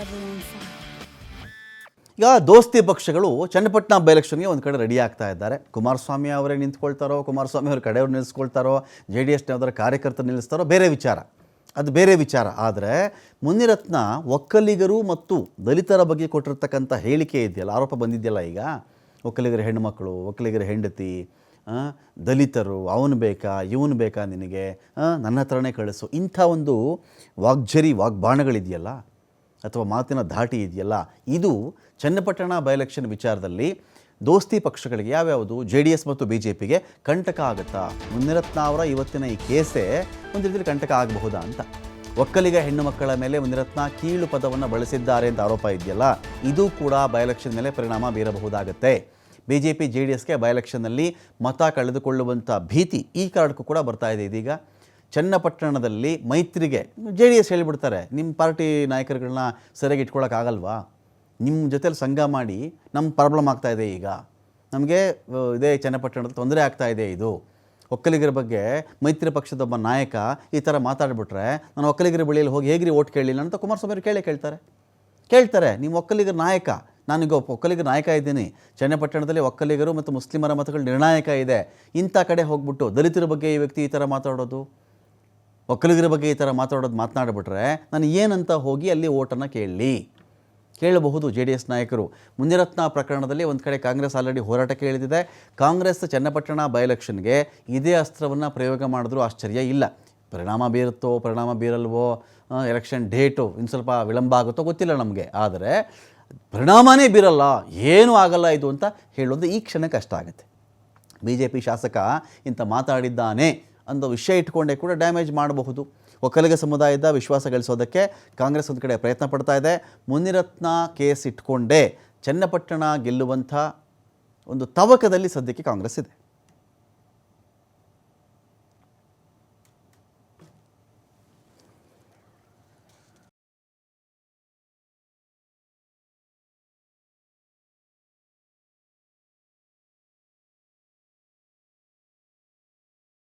everyone fine. ಈಗ ದೋಸ್ತಿ ಪಕ್ಷಗಳು ಚನ್ನಪಟ್ಟಣ ಬೈ ಎಲೆಕ್ಷನ್ಗೆ ಒಂದು ಕಡೆ ರೆಡಿ ಆಗ್ತಾ ಇದ್ದಾರೆ. ಕುಮಾರಸ್ವಾಮಿ ಅವರೇ ನಿಂತ್ಕೊಳ್ತಾರೋ, ಕುಮಾರಸ್ವಾಮಿ ಅವ್ರ ಕಡೆಯವ್ರು ನಿಲ್ಲಿಸ್ಕೊಳ್ತಾರೋ, JDSನವರ ಕಾರ್ಯಕರ್ತರು ನಿಲ್ಲಿಸ್ತಾರೋ, ಬೇರೆ ವಿಚಾರ, ಅದು ಬೇರೆ ವಿಚಾರ. ಆದರೆ ಮುನಿರತ್ನ ಒಕ್ಕಲಿಗರು ಮತ್ತು ದಲಿತರ ಬಗ್ಗೆ ಕೊಟ್ಟಿರ್ತಕ್ಕಂಥ ಹೇಳಿಕೆ ಇದೆಯಲ್ಲ, ಆರೋಪ ಬಂದಿದೆಯಲ್ಲ, ಈಗ ಒಕ್ಕಲಿಗರ ಹೆಣ್ಣುಮಕ್ಕಳು, ಒಕ್ಕಲಿಗರ ಹೆಂಡತಿ, ದಲಿತರು, ಅವನು ಬೇಕಾ ಇವನು ಬೇಕಾ ನಿನಗೆ, ನನ್ನ ಹತ್ರನೇ ಕಳಿಸು, ಇಂಥ ಒಂದು ವಾಗ್ಬಾಣಗಳಿದೆಯಲ್ಲ ಅಥವಾ ಮಾತಿನ ಧಾಟಿ ಇದೆಯಲ್ಲ, ಇದು ಚನ್ನಪಟ್ಟಣ ಬೈ ಎಲೆಕ್ಷನ್ ವಿಚಾರದಲ್ಲಿ ದೋಸ್ತಿ ಪಕ್ಷಗಳಿಗೆ ಯಾವ್ಯಾವುದು JDS ಮತ್ತು BJPಗೆ ಕಂಟಕ ಆಗುತ್ತಾ? ಮುನಿರತ್ನ ಅವರ ಇವತ್ತಿನ ಈ ಕೇಸೇ ಒಂದು ರೀತಿಯಲ್ಲಿ ಕಂಟಕ ಆಗಬಹುದಾ ಅಂತ. ಒಕ್ಕಲಿಗ ಹೆಣ್ಣು ಮಕ್ಕಳ ಮೇಲೆ ಮುನಿರತ್ನ ಕೀಳು ಪದವನ್ನು ಬಳಸಿದ್ದಾರೆ ಅಂತ ಆರೋಪ ಇದೆಯಲ್ಲ, ಇದು ಕೂಡ ಬೈ ಎಲೆಕ್ಷನ್ ಮೇಲೆ ಪರಿಣಾಮ ಬೀರಬಹುದಾಗುತ್ತೆ. BJP JDSಗೆ ಬೈ ಎಲೆಕ್ಷನ್ನಲ್ಲಿ ಮತ ಕಳೆದುಕೊಳ್ಳುವಂಥ ಭೀತಿ ಈ ಕಾರಣಕ್ಕೂ ಕೂಡ ಬರ್ತಾ ಇದೆ. ಇದೀಗ ಚನ್ನಪಟ್ಟಣದಲ್ಲಿ ಮೈತ್ರಿಗೆ JDS ಹೇಳಿಬಿಡ್ತಾರೆ, ನಿಮ್ಮ ಪಾರ್ಟಿ ನಾಯಕರುಗಳನ್ನ ಸರಿಯಾಗಿ ಇಟ್ಕೊಳ್ಳೋಕ್ಕಾಗಲ್ವಾ, ನಿಮ್ಮ ಜೊತೆಲಿ ಸಂಘ ಮಾಡಿ ನಮ್ಮ ಪ್ರಾಬ್ಲಮ್ ಆಗ್ತಾಯಿದೆ, ಈಗ ನಮಗೆ ಇದೇ ಚನ್ನಪಟ್ಟಣದ ತೊಂದರೆ ಆಗ್ತಾಯಿದೆ, ಇದು ಒಕ್ಕಲಿಗರ ಬಗ್ಗೆ ಮೈತ್ರಿ ಪಕ್ಷದ ಒಬ್ಬ ನಾಯಕ ಈ ಥರ ಮಾತಾಡಿಬಿಟ್ರೆ ನಾನು ಒಕ್ಕಲಿಗರ ಬಳಿಯಲ್ಲಿ ಹೋಗಿ ಹೇಗ್ರಿ ಓಟ್ ಕೇಳಲಿಲ್ಲ ಅಂತ ಕುಮಾರಸ್ವಾಮಿ ಅವರು ಕೇಳ್ತಾರೆ. ನೀವು ಒಕ್ಕಲಿಗರ ನಾಯಕ, ನಾನೀಗ ಒಕ್ಕಲಿಗರ ನಾಯಕ ಇದ್ದೀನಿ, ಚನ್ನಪಟ್ಟಣದಲ್ಲಿ ಒಕ್ಕಲಿಗರು ಮತ್ತು ಮುಸ್ಲಿಮರ ಮತಗಳು ನಿರ್ಣಾಯಕ ಇದೆ, ಇಂಥ ಕಡೆ ಹೋಗ್ಬಿಟ್ಟು ದಲಿತರ ಬಗ್ಗೆ ಈ ವ್ಯಕ್ತಿ ಈ ಥರ ಮಾತಾಡೋದು, ಒಕ್ಕಲಿಗರ ಬಗ್ಗೆ ಈ ಥರ ಮಾತನಾಡಿಬಿಟ್ರೆ ನಾನು ಏನಂತ ಹೋಗಿ ಅಲ್ಲಿ ಓಟನ್ನು ಕೇಳಬಹುದು JDS ನಾಯಕರು. ಮುನಿರತ್ನ ಪ್ರಕರಣದಲ್ಲಿ ಒಂದು ಕಡೆ ಕಾಂಗ್ರೆಸ್ ಆಲ್ರೆಡಿ ಹೋರಾಟಕ್ಕೆ ಇಳಿದಿದೆ. ಕಾಂಗ್ರೆಸ್ ಚನ್ನಪಟ್ಟಣ ಬೈ ಎಲೆಕ್ಷನ್ಗೆ ಇದೇ ಅಸ್ತ್ರವನ್ನು ಪ್ರಯೋಗ ಮಾಡಿದ್ರೂ ಆಶ್ಚರ್ಯ ಇಲ್ಲ. ಪರಿಣಾಮ ಬೀರುತ್ತೋ ಪರಿಣಾಮ ಬೀರಲ್ವೋ, ಎಲೆಕ್ಷನ್ ಡೇಟು ಇನ್ನು ಸ್ವಲ್ಪ ವಿಳಂಬ ಆಗುತ್ತೋ ಗೊತ್ತಿಲ್ಲ ನಮಗೆ, ಆದರೆ ಪರಿಣಾಮನೇ ಬೀರಲ್ಲ, ಏನೂ ಆಗಲ್ಲ ಇದು ಅಂತ ಹೇಳೋದು ಈ ಕ್ಷಣಕ್ಕೆ ಕಷ್ಟ ಆಗುತ್ತೆ. BJP ಶಾಸಕ ಇಂಥ ಮಾತಾಡಿದ್ದಾನೆ ಅನ್ನೋ ವಿಷಯ ಇಟ್ಕೊಂಡೇ ಕೂಡ ಡ್ಯಾಮೇಜ್ ಮಾಡಬಹುದು. ಒಕ್ಕಲಿಗ ಸಮುದಾಯದ ವಿಶ್ವಾಸ ಗಳಿಸೋದಕ್ಕೆ ಕಾಂಗ್ರೆಸ್ ಒಂದು ಕಡೆ ಪ್ರಯತ್ನ ಪಡ್ತಾ ಇದೆ. ಮುನಿರತ್ನ ಕೇಸ್ ಇಟ್ಕೊಂಡೇ ಚನ್ನಪಟ್ಟಣ ಗೆಲ್ಲುವಂಥ ಒಂದು ತವಕದಲ್ಲಿ ಸದ್ಯಕ್ಕೆ ಕಾಂಗ್ರೆಸ್ ಇದೆ.